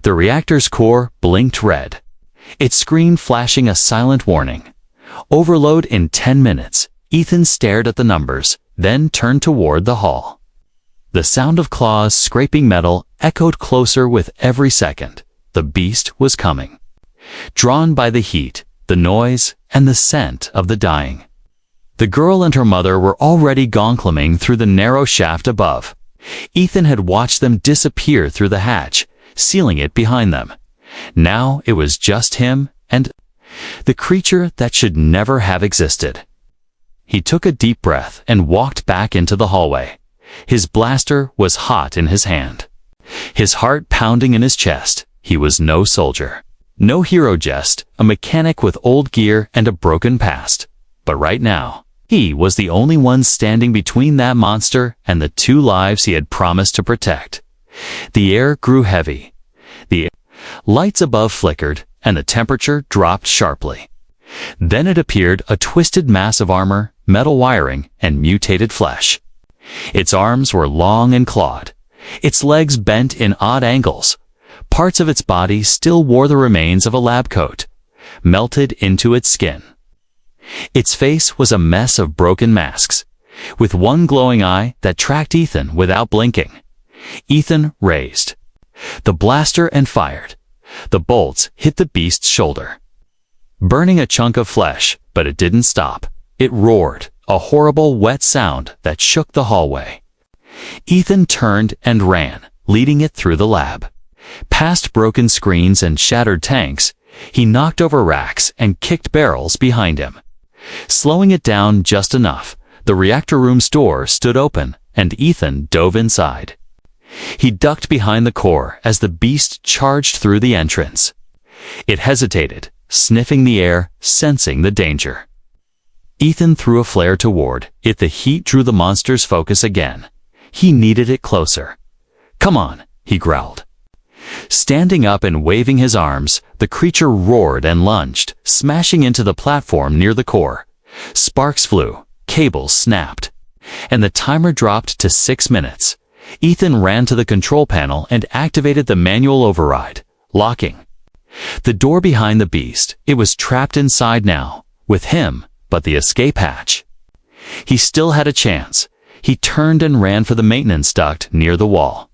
The reactor's core blinked red. Its screen flashing a silent warning. Overload in 10 minutes. Ethan stared at the numbers, then turned toward the hall. The sound of claws scraping metal echoed closer with every second. The beast was coming. Drawn by the heat, the noise, and the scent of the dying. The girl and her mother were already gonkluming through the narrow shaft above. Ethan had watched them disappear through the hatch, sealing it behind them. Now it was just him and the creature that should never have existed. He took a deep breath and walked back into the hallway. His blaster was hot in his hand. His heart pounding in his chest. He was no soldier. No hero, just a mechanic with old gear and a broken past. But right now, he was the only one standing between that monster and the 2 lives he had promised to protect. The air grew heavy. The lights above flickered, and the temperature dropped sharply. Then it appeared, a twisted mass of armor, metal wiring, and mutated flesh. Its arms were long and clawed. Its legs bent in odd angles. Parts of its body still wore the remains of a lab coat, melted into its skin. Its face was a mess of broken masks, with one glowing eye that tracked Ethan without blinking. Ethan raised the blaster and fired. The bolts hit the beast's shoulder, burning a chunk of flesh, but it didn't stop. It roared, a horrible wet sound that shook the hallway. Ethan turned and ran, leading it through the lab. Past broken screens and shattered tanks, he knocked over racks and kicked barrels behind him. Slowing it down just enough, the reactor room's door stood open, and Ethan dove inside. He ducked behind the core as the beast charged through the entrance. It hesitated, sniffing the air, sensing the danger. Ethan threw a flare toward it. The heat drew the monster's focus again. He needed it closer. "Come on," he growled. Standing up and waving his arms, the creature roared and lunged, smashing into the platform near the core. Sparks flew, cables snapped, and the timer dropped to 6 minutes. Ethan ran to the control panel and activated the manual override, locking the door behind the beast. It was trapped inside now, with him, but the escape hatch. He still had a chance. He turned and ran for the maintenance duct near the wall.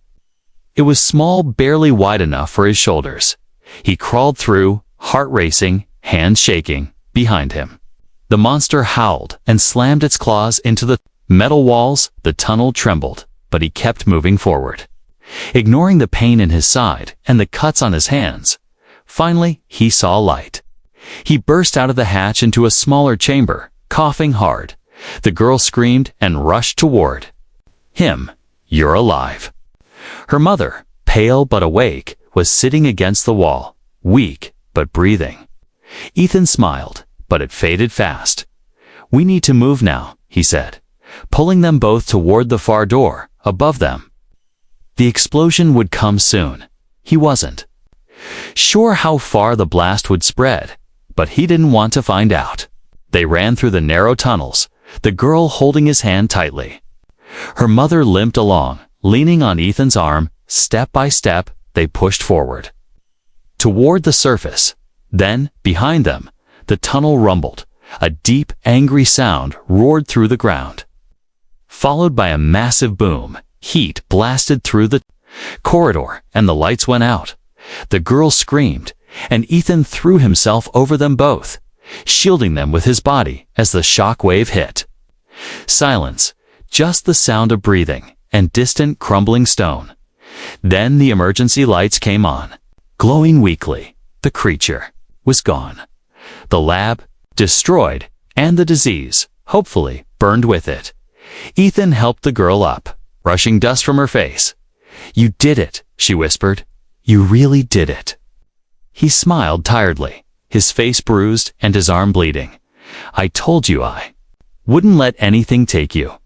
It was small, barely wide enough for his shoulders. He crawled through, heart racing, hands shaking, behind him. The monster howled and slammed its claws into the metal walls. The tunnel trembled, but he kept moving forward, ignoring the pain in his side and the cuts on his hands. Finally, he saw light. He burst out of the hatch into a smaller chamber, coughing hard. The girl screamed and rushed toward him. "You're alive." Her mother, pale but awake, was sitting against the wall, weak but breathing. Ethan smiled, but it faded fast. "We need to move now," he said, pulling them both toward the far door, above them. The explosion would come soon. He wasn't sure how far the blast would spread, but he didn't want to find out. They ran through the narrow tunnels, the girl holding his hand tightly. Her mother limped along, leaning on Ethan's arm. Step by step, they pushed forward toward the surface. Then, behind them, the tunnel rumbled. A deep, angry sound roared through the ground, followed by a massive boom. Heat blasted through the corridor, and the lights went out. The girl screamed, and Ethan threw himself over them both, shielding them with his body as the shock wave hit. Silence, just the sound of breathing and distant crumbling stone. Then the emergency lights came on, glowing weakly. The creature was gone. The lab, destroyed, and the disease, hopefully, burned with it. Ethan helped the girl up, brushing dust from her face. "You did it," she whispered. "You really did it." He smiled tiredly, his face bruised and his arm bleeding. "I told you I wouldn't let anything take you."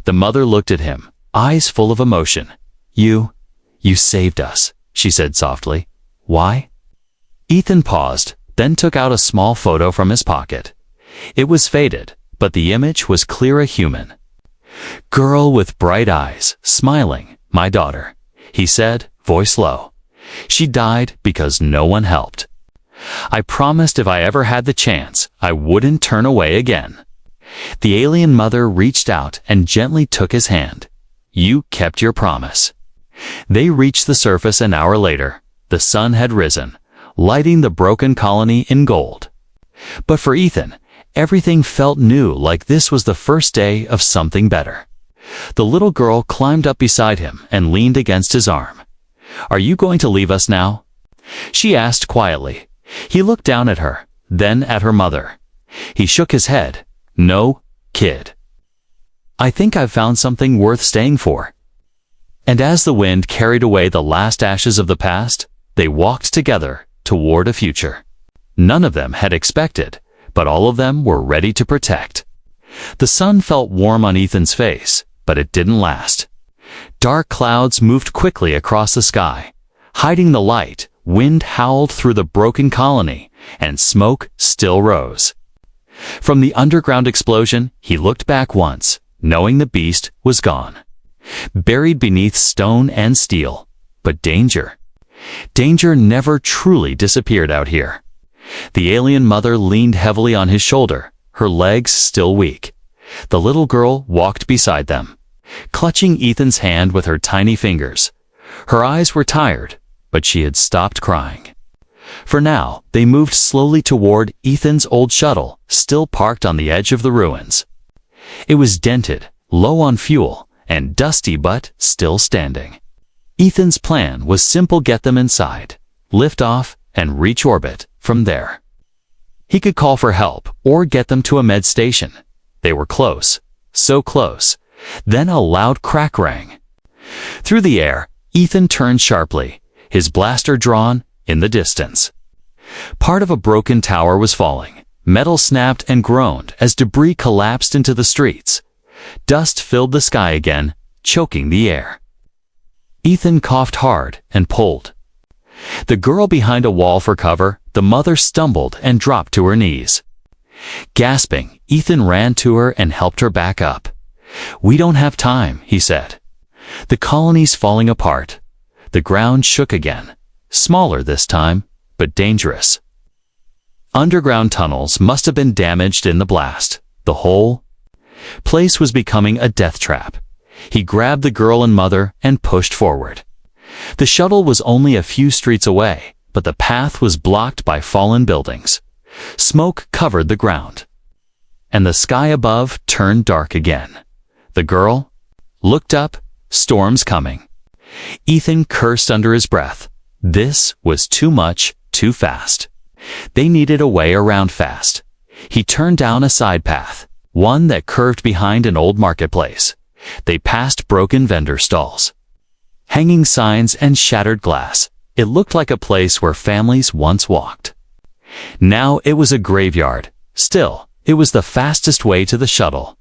The mother looked at him, eyes full of emotion. You saved us," she said softly. "Why?" Ethan paused, then took out a small photo from his pocket. It was faded, but the image was clear, a human girl with bright eyes, smiling. "My daughter," he said, voice low. She died because no one helped. I promised if I ever had the chance, I wouldn't turn away again. The alien mother reached out and gently took his hand. You kept your promise. They reached the surface an hour later. The sun had risen, lighting the broken colony in gold. But for Ethan, everything felt new, like this was the first day of something better. The little girl climbed up beside him and leaned against his arm. Are you going to leave us now? She asked quietly. He looked down at her, then at her mother. He shook his head. No, kid. I think I've found something worth staying for. And as the wind carried away the last ashes of the past, they walked together toward a future none of them had expected, but all of them were ready to protect. The sun felt warm on Ethan's face, but it didn't last. Dark clouds moved quickly across the sky. Hiding the light, wind howled through the broken colony, and smoke still rose. From the underground explosion, he looked back once, knowing the beast was gone, buried beneath stone and steel. But danger never truly disappeared out here. The alien mother leaned heavily on his shoulder, her legs still weak. The little girl walked beside them, clutching Ethan's hand with her tiny fingers. Her eyes were tired, but she had stopped crying. For now, they moved slowly toward Ethan's old shuttle, still parked on the edge of the ruins. It was dented, low on fuel, and dusty but still standing. Ethan's plan was simple: get them inside, lift off, and reach orbit from there. He could call for help or get them to a med station. They were close, so close. Then a loud crack rang. Through the air, Ethan turned sharply, his blaster drawn in the distance. Part of a broken tower was falling. Metal snapped and groaned as debris collapsed into the streets. Dust filled the sky again, choking the air. Ethan coughed hard and pulled. The girl behind a wall for cover, the mother stumbled and dropped to her knees. Gasping, Ethan ran to her and helped her back up. We don't have time, he said. The colony's falling apart. The ground shook again, smaller this time, but dangerous. Underground tunnels must have been damaged in the blast. The whole place was becoming a death trap. He grabbed the girl and mother and pushed forward. The shuttle was only a few streets away, but the path was blocked by fallen buildings. Smoke covered the ground, and the sky above turned dark again. The girl looked up, storms coming. Ethan cursed under his breath. This was too much, too fast. They needed a way around fast. He turned down a side path, one that curved behind an old marketplace. They passed broken vendor stalls, hanging signs and shattered glass. It looked like a place where families once walked. Now it was a graveyard. Still, it was the fastest way to the shuttle.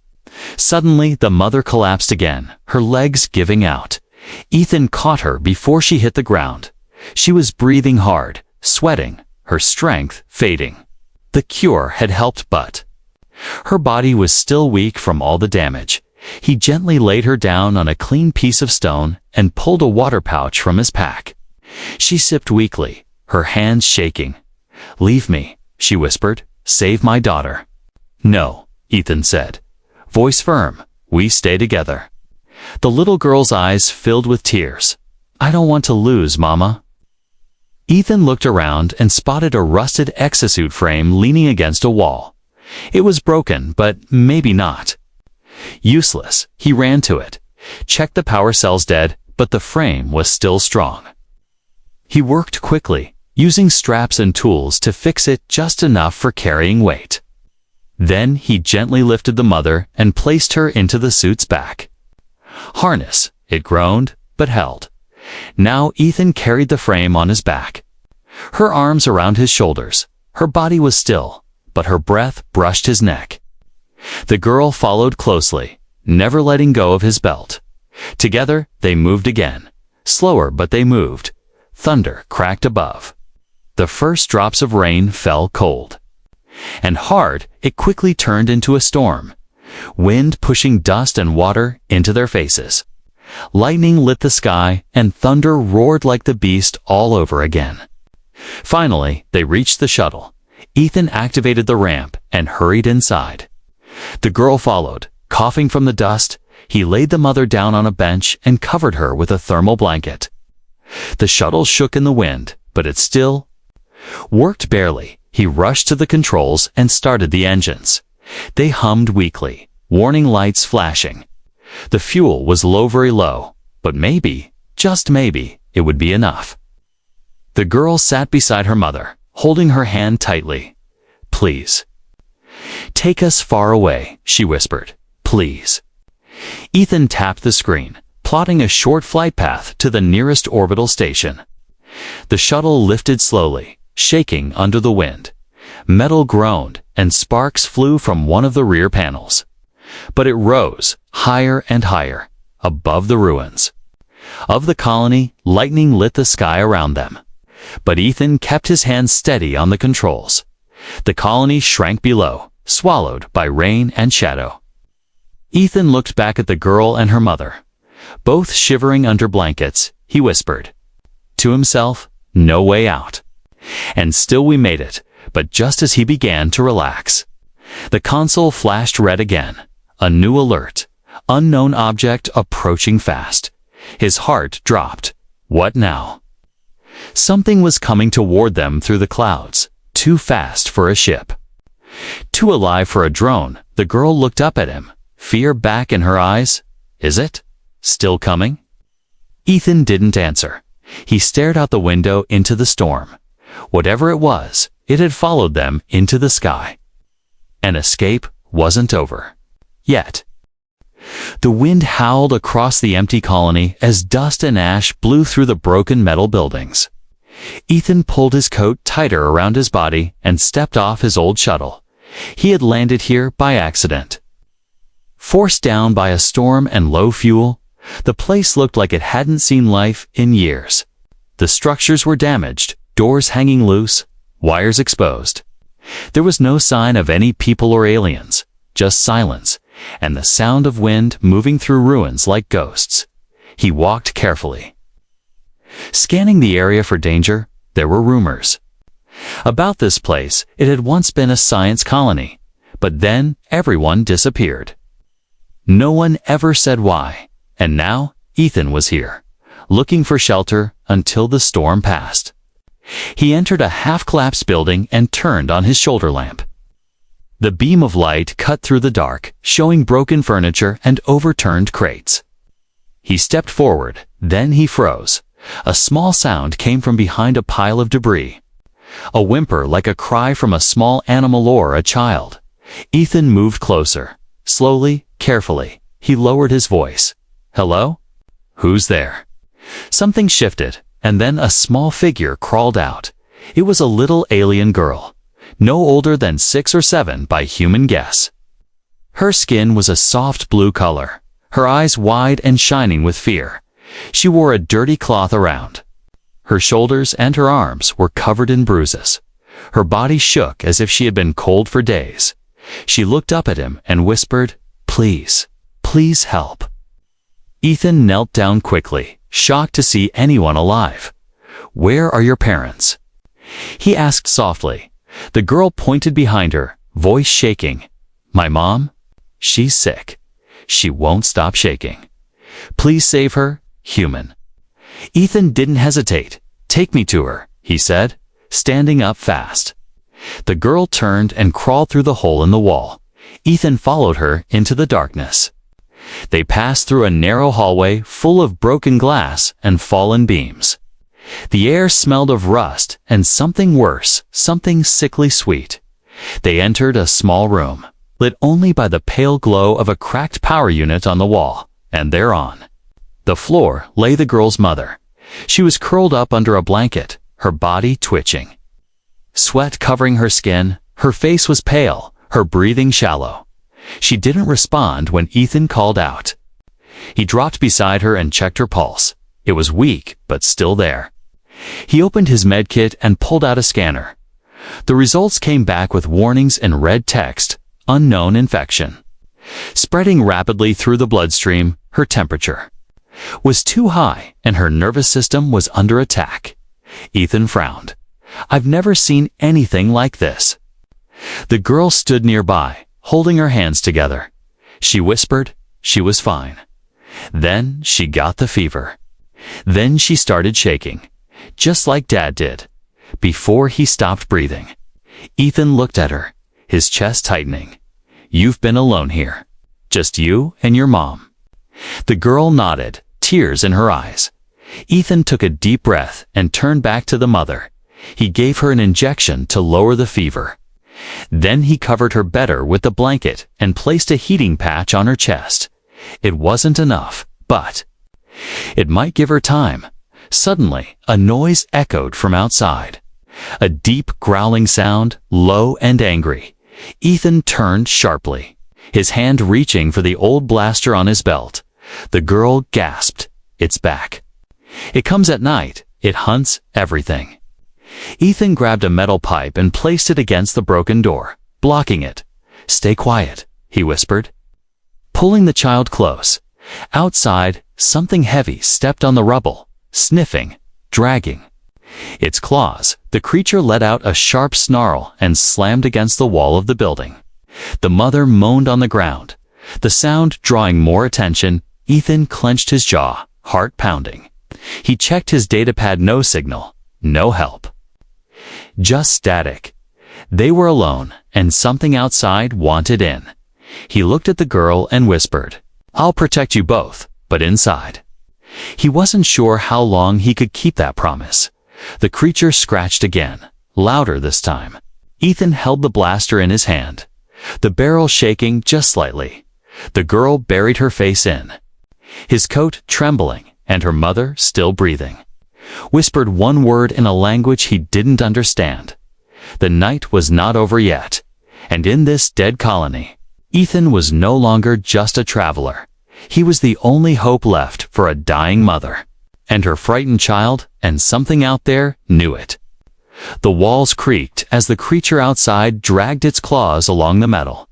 Suddenly, the mother collapsed again, her legs giving out. Ethan caught her before she hit the ground. She was breathing hard, sweating, her strength fading. The cure had helped, but her body was still weak from all the damage. He gently laid her down on a clean piece of stone and pulled a water pouch from his pack. She sipped weakly, her hands shaking. Leave me, she whispered. Save my daughter. No, Ethan said, voice firm. We stay together. The little girl's eyes filled with tears. I don't want to lose Mama. Ethan looked around and spotted a rusted exosuit frame leaning against a wall. It was broken, but maybe not. Useless. He ran to it, checked the power cells dead, but the frame was still strong. He worked quickly, using straps and tools to fix it just enough for carrying weight. Then he gently lifted the mother and placed her into the suit's back. Harness, it groaned, but held. Now Ethan carried the frame on his back, her arms around his shoulders. Her body was still, but her breath brushed his neck. The girl followed closely, never letting go of his belt. Together, they moved again. Slower, but they moved. Thunder cracked above. The first drops of rain fell cold and hard. It quickly turned into a storm, wind pushing dust and water into their faces. Lightning lit the sky, and thunder roared like the beast all over again. Finally, they reached the shuttle. Ethan activated the ramp and hurried inside. The girl followed, coughing from the dust. He laid the mother down on a bench and covered her with a thermal blanket. The shuttle shook in the wind, but it still worked barely. He rushed to the controls and started the engines. They hummed weakly, warning lights flashing. The fuel was low, very low, but maybe, just maybe, it would be enough. The girl sat beside her mother, holding her hand tightly. "Please. Take us far away," she whispered. "Please." Ethan tapped the screen, plotting a short flight path to the nearest orbital station. The shuttle lifted slowly, shaking under the wind. Metal groaned, and sparks flew from one of the rear panels. But it rose, higher and higher, above the ruins of the colony. Lightning lit the sky around them. But Ethan kept his hands steady on the controls. The colony shrank below, swallowed by rain and shadow. Ethan looked back at the girl and her mother. Both shivering under blankets, he whispered to himself, "No way out." And still we made it, but just as he began to relax, the console flashed red again. A new alert. Unknown object approaching fast. His heart dropped. What now? Something was coming toward them through the clouds, too fast for a ship, too alive for a drone. The girl looked up at him, fear back in her eyes. "Is it still coming?" Ethan didn't answer. He stared out the window into the storm. Whatever it was, it had followed them into the sky. An escape wasn't over yet. The wind howled across the empty colony as dust and ash blew through the broken metal buildings. Ethan pulled his coat tighter around his body and stepped off his old shuttle. He had landed here by accident. Forced down by a storm and low fuel, the place looked like it hadn't seen life in years. The structures were damaged, doors hanging loose, wires exposed. There was no sign of any people or aliens, just silence, and the sound of wind moving through ruins like ghosts. He walked carefully, scanning the area for danger. There were rumors about this place. It had once been a science colony, but then everyone disappeared. No one ever said why, and now Ethan was here, looking for shelter until the storm passed. He entered a half-collapsed building and turned on his shoulder lamp. The beam of light cut through the dark, showing broken furniture and overturned crates. He stepped forward, then he froze. A small sound came from behind a pile of debris. A whimper like a cry from a small animal or a child. Ethan moved closer. Slowly, carefully, he lowered his voice. "Hello? Who's there?" Something shifted, and then a small figure crawled out. It was a little alien girl, no older than 6 or 7 by human guess. Her skin was a soft blue color, her eyes wide and shining with fear. She wore a dirty cloth around her shoulders, and her arms were covered in bruises. Her body shook as if she had been cold for days. She looked up at him and whispered, "Please, please help." Ethan knelt down quickly, shocked to see anyone alive. "Where are your parents?" he asked softly. The girl pointed behind her, voice shaking. "My mom? She's sick. She won't stop shaking. Please save her, human." Ethan didn't hesitate. "Take me to her," he said, standing up fast. The girl turned and crawled through the hole in the wall. Ethan followed her into the darkness. They passed through a narrow hallway full of broken glass and fallen beams. The air smelled of rust and something worse, something sickly sweet. They entered a small room, lit only by the pale glow of a cracked power unit on the wall, and thereon the floor lay the girl's mother. She was curled up under a blanket, her body twitching. Sweat covering her skin, her face was pale, her breathing shallow. She didn't respond when Ethan called out. He dropped beside her and checked her pulse. It was weak, but still there. He opened his medkit and pulled out a scanner. The results came back with warnings in red text: unknown infection, spreading rapidly through the bloodstream, her temperature was too high and her nervous system was under attack. Ethan frowned. "I've never seen anything like this." The girl stood nearby, holding her hands together. She whispered she was fine. Then she got the fever. Then she started shaking, just like Dad did, before he stopped breathing. Ethan looked at her, his chest tightening. "You've been alone here. Just you and your mom." The girl nodded, tears in her eyes. Ethan took a deep breath and turned back to the mother. He gave her an injection to lower the fever. Then he covered her better with the blanket and placed a heating patch on her chest. It wasn't enough, but it might give her time. Suddenly, a noise echoed from outside. A deep growling sound, low and angry. Ethan turned sharply, his hand reaching for the old blaster on his belt. The girl gasped. "It's back. It comes at night. It hunts everything." Ethan grabbed a metal pipe and placed it against the broken door, blocking it. "Stay quiet," he whispered, pulling the child close. Outside, something heavy stepped on the rubble, sniffing, dragging. Its claws, the creature let out a sharp snarl and slammed against the wall of the building. The mother moaned on the ground, the sound drawing more attention. Ethan clenched his jaw, heart pounding. He checked his datapad. No signal, no help. Just static. They were alone, and something outside wanted in. He looked at the girl and whispered, "I'll protect you both, but inside." He wasn't sure how long he could keep that promise. The creature scratched again, louder this time. Ethan held the blaster in his hand, the barrel shaking just slightly. The girl buried her face in, his coat trembling, and her mother, still breathing, whispered one word in a language he didn't understand. The night was not over yet, and in this dead colony, Ethan was no longer just a traveler. He was the only hope left for a dying mother, and her frightened child, and something out there knew it. The walls creaked as the creature outside dragged its claws along the metal.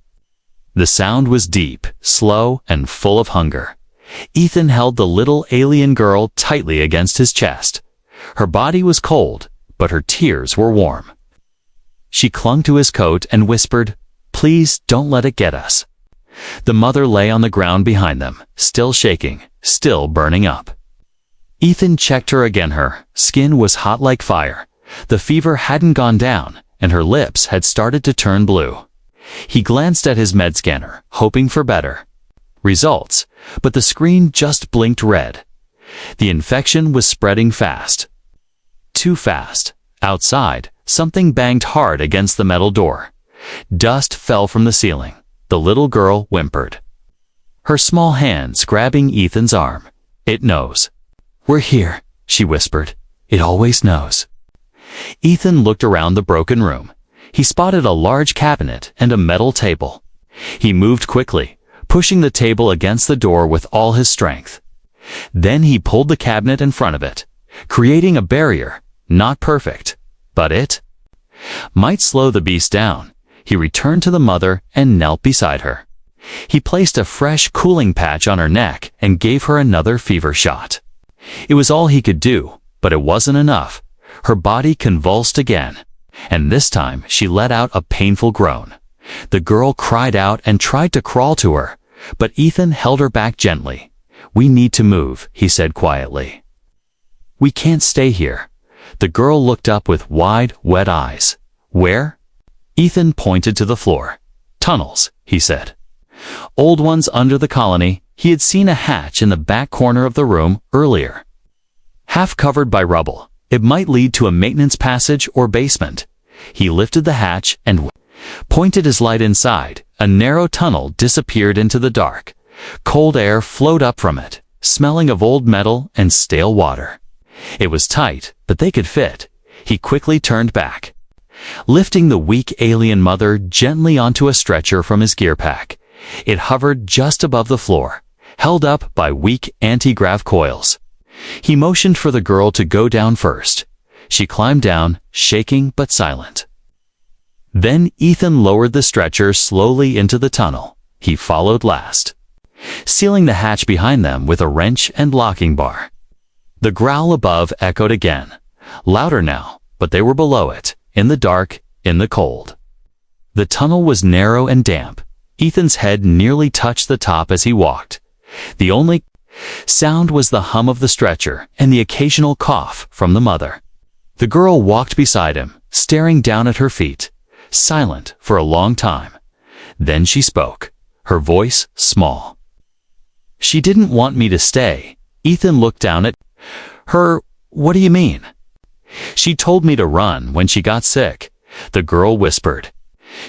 The sound was deep, slow, and full of hunger. Ethan held the little alien girl tightly against his chest. Her body was cold, but her tears were warm. She clung to his coat and whispered, "Please don't let it get us." The mother lay on the ground behind them, still shaking, still burning up. Ethan checked her again. Her skin was hot like fire. The fever hadn't gone down, and her lips had started to turn blue. He glanced at his med scanner, hoping for better results, but the screen just blinked red. The infection was spreading fast. Too fast. Outside, something banged hard against the metal door. Dust fell from the ceiling. The little girl whimpered, her small hands grabbing Ethan's arm. "It knows. We're here," she whispered. "It always knows." Ethan looked around the broken room. He spotted a large cabinet and a metal table. He moved quickly, pushing the table against the door with all his strength. Then he pulled the cabinet in front of it, creating a barrier, not perfect, but it might slow the beast down. He returned to the mother and knelt beside her. He placed a fresh cooling patch on her neck and gave her another fever shot. It was all he could do, but it wasn't enough. Her body convulsed again, and this time she let out a painful groan. The girl cried out and tried to crawl to her, but Ethan held her back gently. "We need to move," he said quietly. "We can't stay here." The girl looked up with wide, wet eyes. "Where?" Ethan pointed to the floor. "Tunnels," he said. "Old ones under the colony." He had seen a hatch in the back corner of the room earlier, half covered by rubble. It might lead to a maintenance passage or basement. He lifted the hatch and pointed his light inside. A narrow tunnel disappeared into the dark. Cold air flowed up from it, smelling of old metal and stale water. It was tight, but they could fit. He quickly turned back, lifting the weak alien mother gently onto a stretcher from his gear pack. It hovered just above the floor, held up by weak anti-grav coils. He motioned for the girl to go down first. She climbed down, shaking but silent. Then Ethan lowered the stretcher slowly into the tunnel. He followed last. sealing the hatch behind them with a wrench and locking bar. The growl above echoed again, louder now, but they were below it, in the dark, in the cold. The tunnel was narrow and damp. Ethan's head nearly touched the top as he walked. The only sound was the hum of the stretcher and the occasional cough from the mother. The girl walked beside him, staring down at her feet, silent for a long time. Then she spoke, her voice small. "She didn't want me to stay." Ethan looked down at her. "What do you mean?" "She told me to run when she got sick," the girl whispered.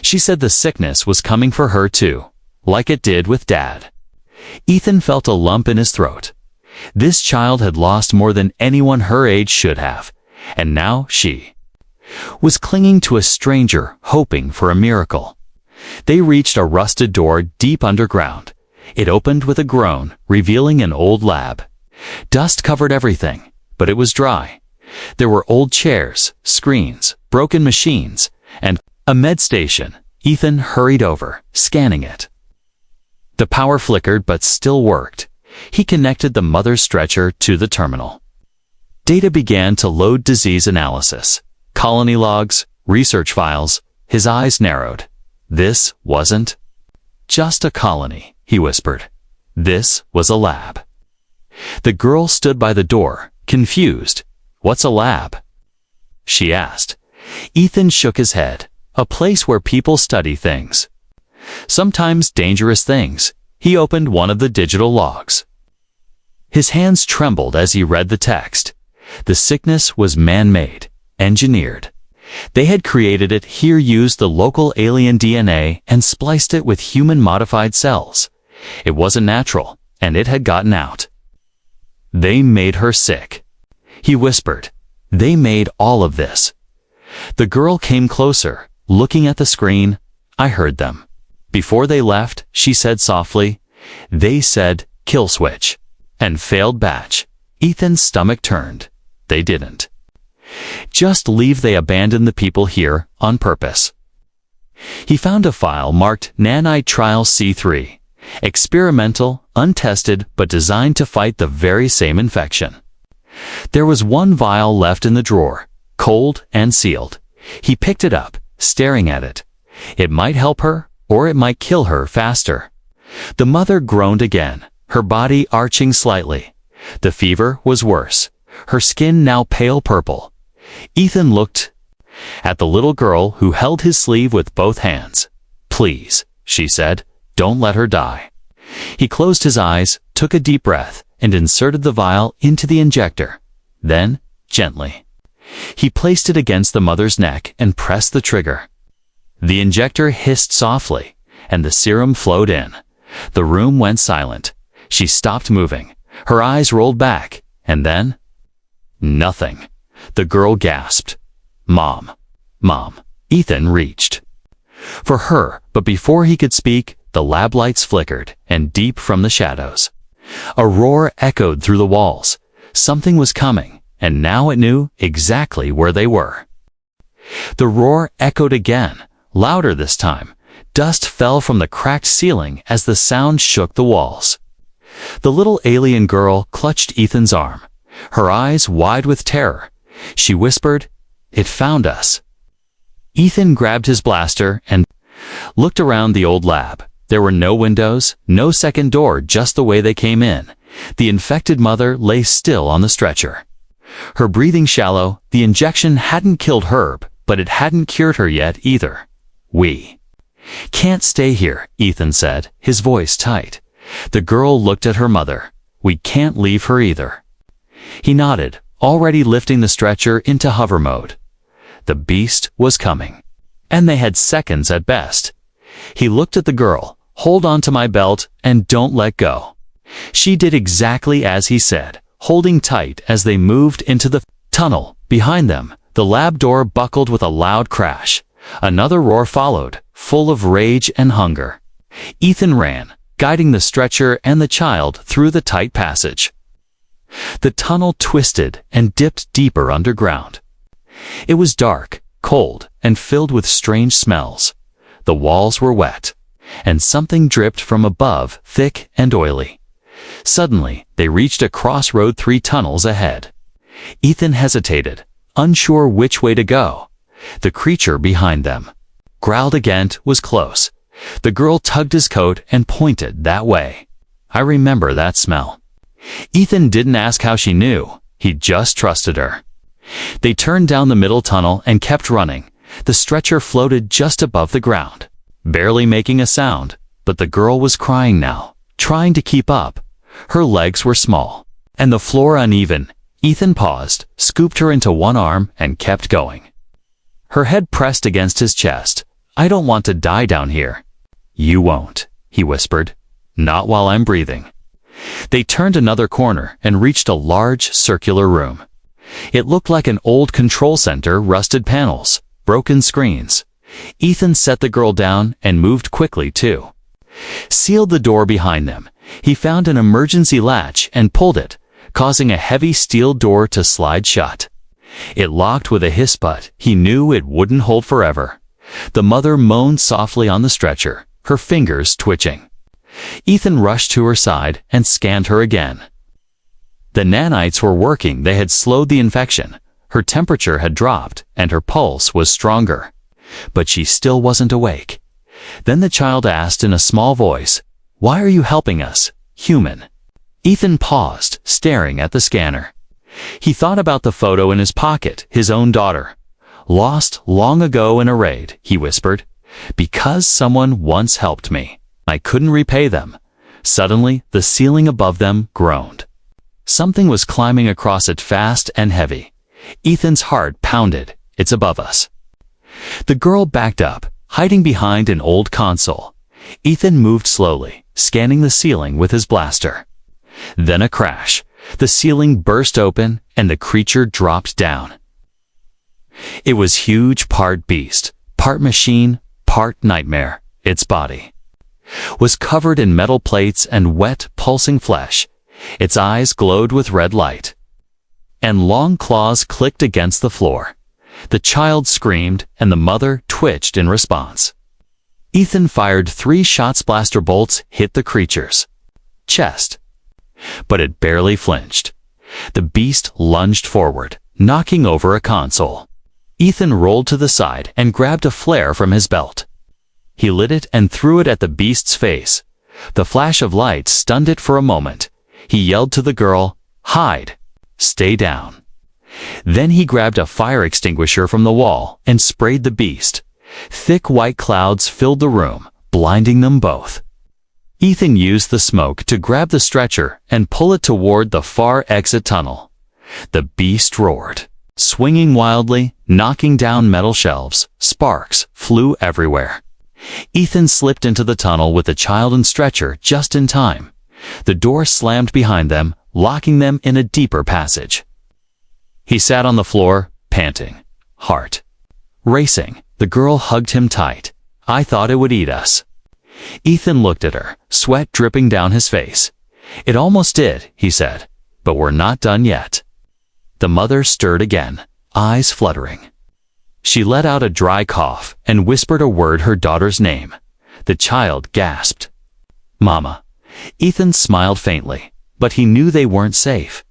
"She said the sickness was coming for her too, like it did with Dad." Ethan felt a lump in his throat. This child had lost more than anyone her age should have, and now she was clinging to a stranger, hoping for a miracle. They reached a rusted door deep underground. It opened with a groan, revealing an old lab. Dust covered everything, but it was dry. There were old chairs, screens, broken machines, and a med station. Ethan hurried over, scanning it. The power flickered but still worked. He connected the mother's stretcher to the terminal. Data began to load: disease analysis, colony logs, research files. His eyes narrowed. This wasn't just a colony, he whispered. This was a lab. The girl stood by the door, confused. "What's a lab?" she asked. Ethan shook his head. "A place where people study things. Sometimes dangerous things." He opened one of the digital logs. His hands trembled as he read the text. The sickness was man-made, engineered. They had created it here, used the local alien DNA and spliced it with human-modified cells. It wasn't natural, and it had gotten out. "They made her sick," he whispered. "They made all of this." The girl came closer, looking at the screen. "I heard them. Before they left," she said softly, "they said, kill switch, and failed batch." Ethan's stomach turned. They didn't just leave, they abandoned the people here on purpose. He found a file marked Nanite Trial C3, experimental, untested, but designed to fight the very same infection. There was one vial left in the drawer, cold and sealed. He picked it up, staring at it. It might help her, or it might kill her faster. The mother groaned again, her body arching slightly. The fever was worse, her skin now pale purple. Ethan looked at the little girl who held his sleeve with both hands. "Please," she said, "don't let her die." He closed his eyes, took a deep breath, and inserted the vial into the injector. Then, gently, he placed it against the mother's neck and pressed the trigger. The injector hissed softly, and the serum flowed in. The room went silent. She stopped moving. Her eyes rolled back, and then nothing. The girl gasped. "Mom, Mom." Ethan reached for her, but before he could speak, the lab lights flickered, and deep from the shadows, a roar echoed through the walls. Something was coming, and now it knew exactly where they were. The roar echoed again, louder this time. Dust fell from the cracked ceiling as the sound shook the walls. The little alien girl clutched Ethan's arm, her eyes wide with terror. She whispered, "It found us." Ethan grabbed his blaster and looked around the old lab. There were no windows, no second door, just the way they came in. The infected mother lay still on the stretcher, her breathing shallow. The injection hadn't killed Herb, but it hadn't cured her yet either. "We can't stay here," Ethan said, his voice tight. The girl looked at her mother. "We can't leave her either." He nodded, already lifting the stretcher into hover mode. The beast was coming, and they had seconds at best. He looked at the girl. "Hold on to my belt and don't let go." She did exactly as he said, holding tight as they moved into the tunnel. Behind them, the lab door buckled with a loud crash. Another roar followed, full of rage and hunger. Ethan ran, guiding the stretcher and the child through the tight passage. The tunnel twisted and dipped deeper underground. It was dark, cold, and filled with strange smells. The walls were wet. and something dripped from above, thick and oily. Suddenly, they reached a crossroad 3 tunnels ahead. Ethan hesitated, unsure which way to go. The creature behind them growled again, was close. The girl tugged his coat and pointed that way. I remember that smell. Ethan didn't ask how she knew. He just trusted her. They turned down the middle tunnel and kept running. The stretcher floated just above the ground, barely making a sound, but the girl was crying now, trying to keep up. Her legs were small, and the floor uneven. Ethan paused, scooped her into one arm, and kept going. Her head pressed against his chest. I don't want to die down here. You won't, he whispered. Not while I'm breathing. They turned another corner and reached a large, circular room. It looked like an old control center, rusted panels, broken screens. Ethan set the girl down and moved quickly too. Sealed the door behind them. He found an emergency latch and pulled it, causing a heavy steel door to slide shut. It locked with a hiss, but he knew it wouldn't hold forever. The mother moaned softly on the stretcher, her fingers twitching. Ethan rushed to her side and scanned her again. The nanites were working. They had slowed the infection. Her temperature had dropped, and her pulse was stronger. But she still wasn't awake. Then the child asked in a small voice, "Why are you helping us, human?" Ethan paused, staring at the scanner. He thought about the photo in his pocket, his own daughter. "Lost long ago in a raid," he whispered. "Because someone once helped me. I couldn't repay them." Suddenly, the ceiling above them groaned. Something was climbing across it, fast and heavy. Ethan's heart pounded. "It's above us." The girl backed up, hiding behind an old console. Ethan moved slowly, scanning the ceiling with his blaster. Then a crash. The ceiling burst open, and the creature dropped down. It was huge, part beast, part machine, part nightmare. Its body was covered in metal plates and wet, pulsing flesh. Its eyes glowed with red light, and long claws clicked against the floor. The child screamed, and the mother twitched in response. Ethan fired 3 shots. Blaster bolts hit the creature's chest, but it barely flinched. The beast lunged forward, knocking over a console. Ethan rolled to the side and grabbed a flare from his belt. He lit it and threw it at the beast's face. The flash of light stunned it for a moment. He yelled to the girl, "Hide! Stay down!" Then he grabbed a fire extinguisher from the wall and sprayed the beast. Thick white clouds filled the room, blinding them both. Ethan used the smoke to grab the stretcher and pull it toward the far exit tunnel. The beast roared, swinging wildly, knocking down metal shelves. Sparks flew everywhere. Ethan slipped into the tunnel with the child and stretcher just in time. The door slammed behind them, locking them in a deeper passage. He sat on the floor, panting, heart racing. The girl hugged him tight. "I thought it would eat us." Ethan looked at her, sweat dripping down his face. "It almost did," he said, "but we're not done yet." The mother stirred again, eyes fluttering. She let out a dry cough and whispered a word, her daughter's name. The child gasped, "Mama." Ethan smiled faintly, but he knew they weren't safe.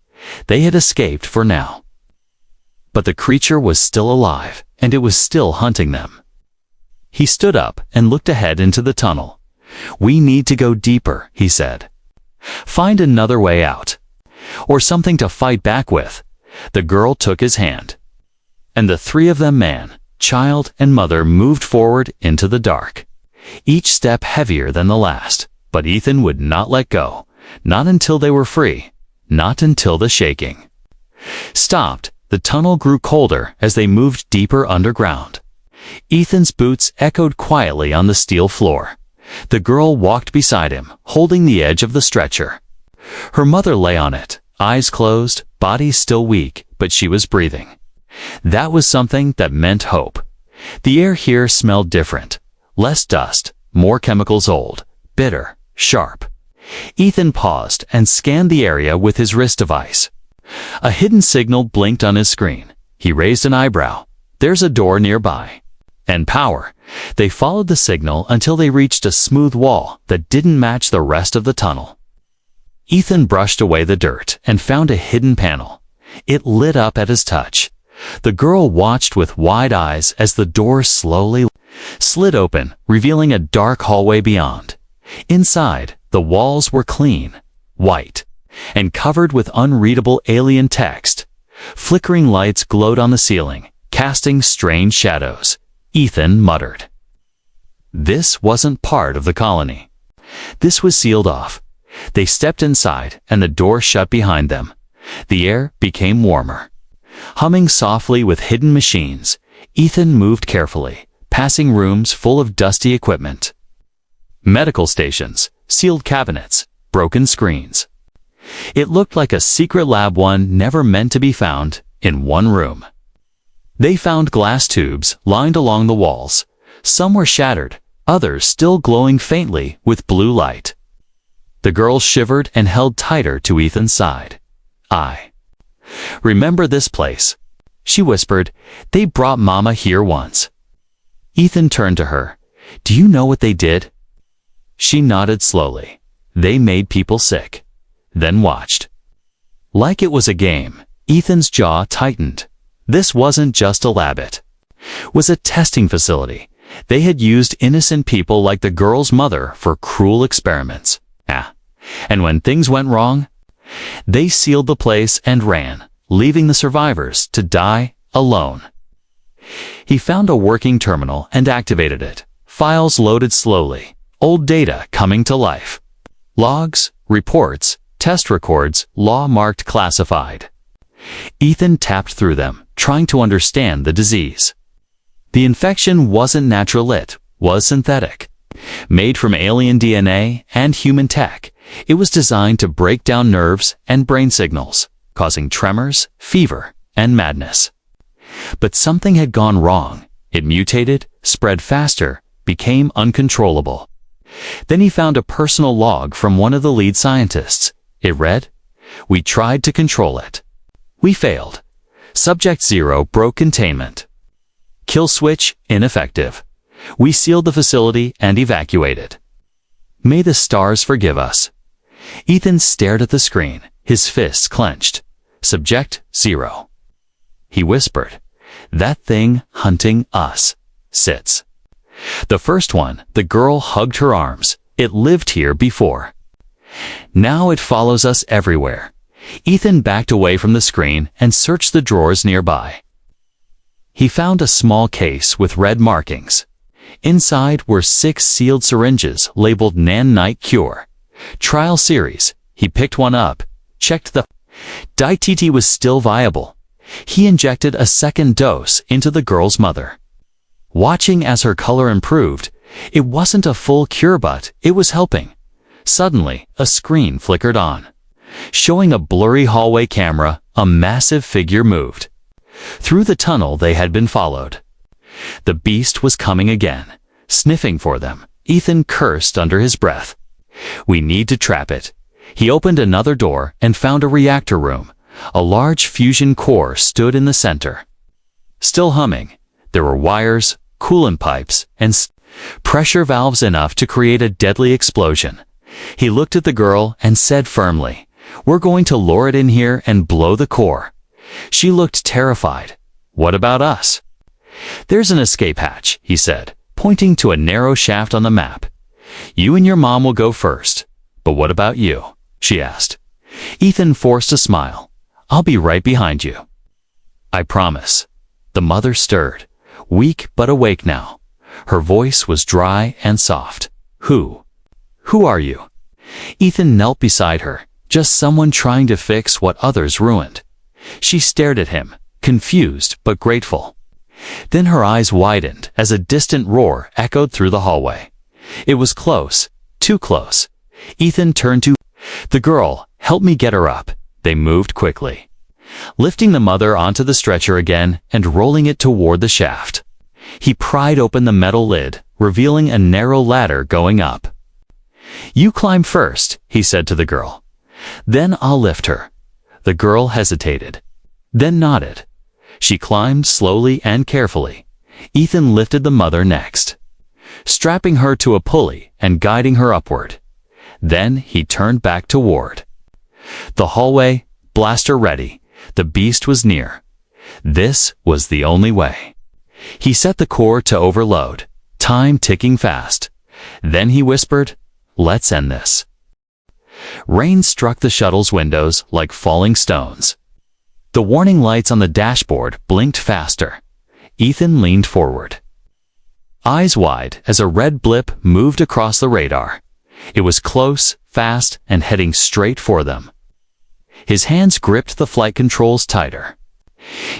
They had escaped for now. But the creature was still alive, and it was still hunting them. He stood up and looked ahead into the tunnel. "We need to go deeper," he said. "Find another way out, or something to fight back with." The girl took his hand, and the 3 of them, man, child, and mother, moved forward into the dark, each step heavier than the last. But Ethan would not let go, not until they were free, not until the shaking stopped. The tunnel grew colder as they moved deeper underground. Ethan's boots echoed quietly on the steel floor. The girl walked beside him, holding the edge of the stretcher. Her mother lay on it, eyes closed, body still weak, but she was breathing. That was something that meant hope. The air here smelled different. Less dust, more chemicals, old, bitter, sharp. Ethan paused and scanned the area with his wrist device. A hidden signal blinked on his screen. He raised an eyebrow. "There's a door nearby." and power. They followed the signal until they reached a smooth wall that didn't match the rest of the tunnel. Ethan brushed away the dirt and found a hidden panel. It lit up at his touch. The girl watched with wide eyes as the door slowly slid open, revealing a dark hallway beyond. Inside, the walls were clean, white, and covered with unreadable alien text. Flickering lights glowed on the ceiling, casting strange shadows. Ethan muttered. This wasn't part of the colony. This was sealed off. They stepped inside, and the door shut behind them. The air became warmer. Humming softly with hidden machines, Ethan moved carefully, passing rooms full of dusty equipment. Medical stations, sealed cabinets, broken screens. It looked like a secret lab, one never meant to be found, in one room. They found glass tubes lined along the walls. Some were shattered, others still glowing faintly with blue light. The girl shivered and held tighter to Ethan's side. "I remember this place," she whispered. "They brought Mama here once." Ethan turned to her. "Do you know what they did?" She nodded slowly. "They made people sick." Then watched. Like it was a game, Ethan's jaw tightened. This wasn't just a lab, it was a testing facility. They had used innocent people like the girl's mother for cruel experiments. And when things went wrong, they sealed the place and ran, leaving the survivors to die alone. He found a working terminal and activated it. Files loaded slowly, old data coming to life. Logs, reports, test records, law marked classified. Ethan tapped through them, trying to understand the disease. The infection wasn't natural, it was synthetic. Made from alien DNA and human tech, it was designed to break down nerves and brain signals, causing tremors, fever, and madness. But something had gone wrong. It mutated, spread faster, became uncontrollable. Then he found a personal log from one of the lead scientists. It read, "We tried to control it. We failed. Subject 0 broke containment. Kill switch ineffective. We sealed the facility and evacuated. May the stars forgive us." Ethan stared at the screen, his fists clenched. Subject 0. He whispered, "That thing hunting us sits." The first one, the girl hugged her arms. It lived here before. Now it follows us everywhere. Ethan backed away from the screen and searched the drawers nearby. He found a small case with red markings. Inside were 6 sealed syringes labeled Nan-Nite Cure. Trial series. He picked one up, checked the DITT was still viable. He injected a second dose into the girl's mother. Watching as her color improved, it wasn't a full cure, but it was helping. Suddenly, a screen flickered on. Showing a blurry hallway camera, a massive figure moved. Through the tunnel they had been followed. The beast was coming again, sniffing for them. Ethan cursed under his breath. "We need to trap it." He opened another door and found a reactor room. A large fusion core stood in the center. Still humming, there were wires, coolant pipes, and pressure valves enough to create a deadly explosion. He looked at the girl and said firmly, "We're going to lure it in here and blow the core." She looked terrified. "What about us?" "There's an escape hatch," he said, pointing to a narrow shaft on the map. "You and your mom will go first." "But what about you?" she asked. Ethan forced a smile. "I'll be right behind you." "I promise." The mother stirred, weak but awake now. Her voice was dry and soft. Who are you?" Ethan knelt beside her, just someone trying to fix what others ruined. She stared at him, confused but grateful. Then her eyes widened as a distant roar echoed through the hallway. It was close, too close. Ethan turned to the girl. "Help me get her up." They moved quickly, lifting the mother onto the stretcher again and rolling it toward the shaft. He pried open the metal lid, revealing a narrow ladder going up. "You climb first," he said to the girl. "Then I'll lift her." The girl hesitated, then nodded. She climbed slowly and carefully. Ethan lifted the mother next, strapping her to a pulley and guiding her upward. Then he turned back to Ward. The hallway, blaster ready, the beast was near. This was the only way. He set the core to overload, time ticking fast. Then he whispered, "Let's end this." Rain struck the shuttle's windows like falling stones. The warning lights on the dashboard blinked faster. Ethan leaned forward, eyes wide as a red blip moved across the radar. It was close, fast, and heading straight for them. His hands gripped the flight controls tighter.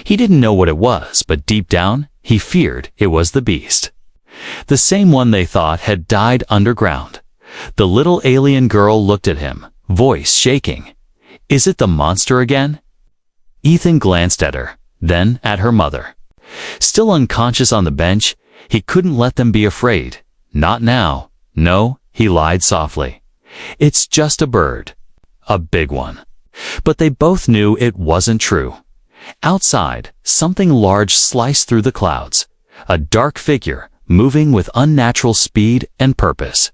He didn't know what it was, but deep down, he feared it was the beast. The same one they thought had died underground. The little alien girl looked at him, voice shaking. "Is it the monster again?" Ethan glanced at her, then at her mother. Still unconscious on the bench, he couldn't let them be afraid. Not now. No, he lied softly. "It's just a bird. A big one." But they both knew it wasn't true. Outside, something large sliced through the clouds. A dark figure, moving with unnatural speed and purpose.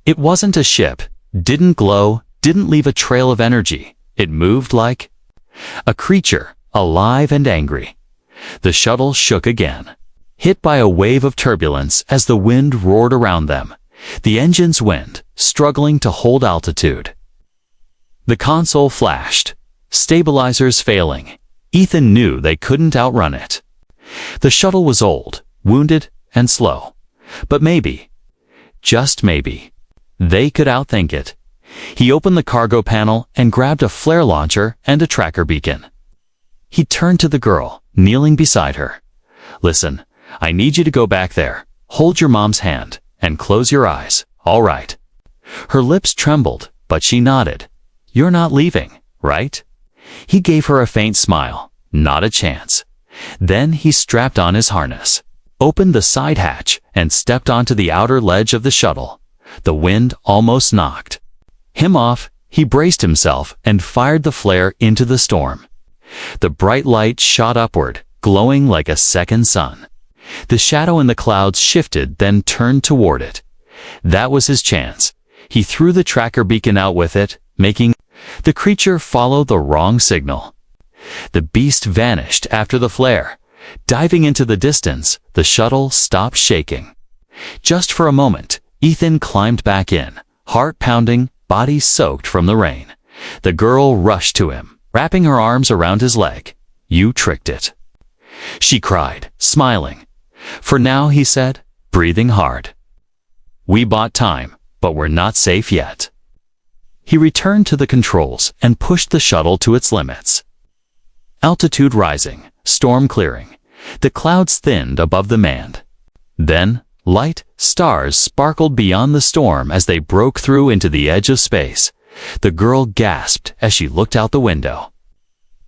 It wasn't a ship, didn't glow, didn't leave a trail of energy. It moved like a creature, alive and angry. The shuttle shook again, hit by a wave of turbulence as the wind roared around them. The engines whined, struggling to hold altitude. The console flashed, stabilizers failing. Ethan knew they couldn't outrun it. The shuttle was old, wounded, and slow. But maybe, just maybe, they could outthink it. He opened the cargo panel and grabbed a flare launcher and a tracker beacon. He turned to the girl, kneeling beside her. "Listen, I need you to go back there. Hold your mom's hand, and close your eyes, all right?" Her lips trembled, but she nodded. "You're not leaving, right?" He gave her a faint smile. Not a chance. Then he strapped on his harness, opened the side hatch, and stepped onto the outer ledge of the shuttle. The wind almost knocked him off. He braced himself and fired the flare into the storm. The bright light shot upward, glowing like a second sun. The shadow in the clouds shifted, then turned toward it. That was his chance. He threw the tracker beacon out with it, making the creature follow the wrong signal. The beast vanished after the flare. Diving into the distance, the shuttle stopped shaking. Just for a moment, Ethan climbed back in, heart pounding, body soaked from the rain. The girl rushed to him, wrapping her arms around his leg. "You tricked it," she cried, smiling. "For now," he said, breathing hard. "We bought time, but we're not safe yet." He returned to the controls and pushed the shuttle to its limits. Altitude rising, storm clearing. The clouds thinned above the mand. Then, light, stars sparkled beyond the storm as they broke through into the edge of space. The girl gasped as she looked out the window.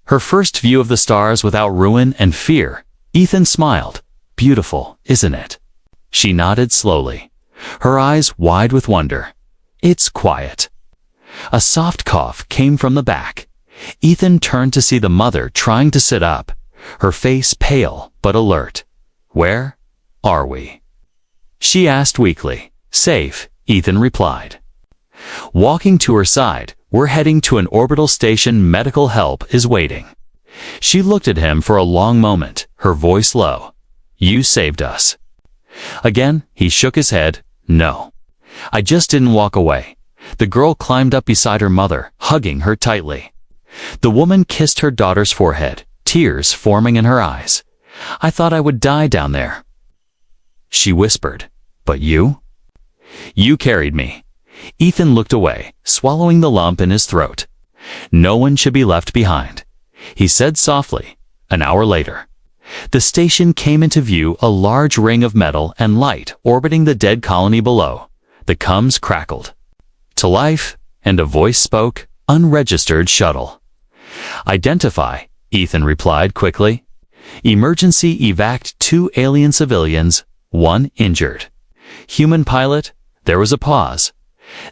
Her first view of the stars without ruin and fear. Ethan smiled. "Beautiful, isn't it?" She nodded slowly, her eyes wide with wonder. "It's quiet." A soft cough came from the back. Ethan turned to see the mother trying to sit up, her face pale but alert. "Where are we?" she asked weakly. "Safe," Ethan replied. Walking to her side, "We're heading to an orbital station. Medical help is waiting." She looked at him for a long moment, her voice low. "You saved us." Again, he shook his head. "No. I just didn't walk away." The girl climbed up beside her mother, hugging her tightly. The woman kissed her daughter's forehead, tears forming in her eyes. "I thought I would die down there," she whispered. "But you? You carried me." Ethan looked away, swallowing the lump in his throat. "No one should be left behind," he said softly. An hour later, the station came into view, a large ring of metal and light orbiting the dead colony below. The coms crackled to life, and a voice spoke, "Unregistered shuttle." "Identify," Ethan replied quickly. "Emergency evac 2 alien civilians, 1 injured. Human pilot." There was a pause.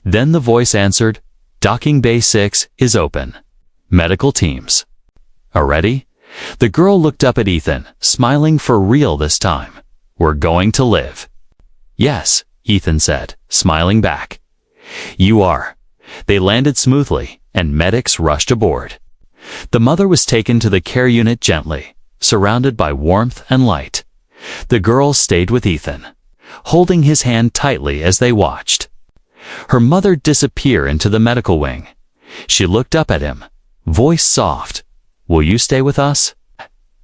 Then the voice answered, "Docking Bay 6 is open. Medical teams are ready." The girl looked up at Ethan, smiling for real this time. We're going to live." "Yes," Ethan said, smiling back. "You are." They landed smoothly, and medics rushed aboard. The mother was taken to the care unit gently, surrounded by warmth and light. The girl stayed with Ethan, holding his hand tightly as they watched her mother disappear into the medical wing. She looked up at him, voice soft. "Will you stay with us?"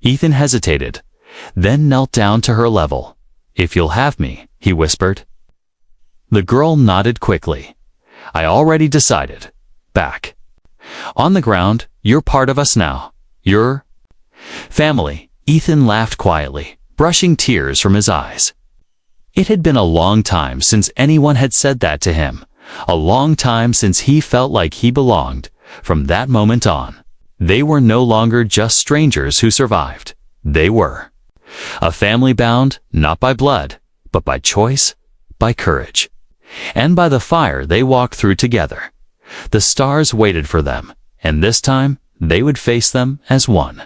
Ethan hesitated, then knelt down to her level. "If you'll have me," he whispered. The girl nodded quickly. "I already decided. Back. On the ground, you're part of us now. You're family." Ethan laughed quietly, brushing tears from his eyes. It had been a long time since anyone had said that to him, a long time since he felt like he belonged. From that moment on, they were no longer just strangers who survived. They were a family bound not by blood, but by choice, by courage, and by the fire they walked through together. The stars waited for them, and this time they would face them as one.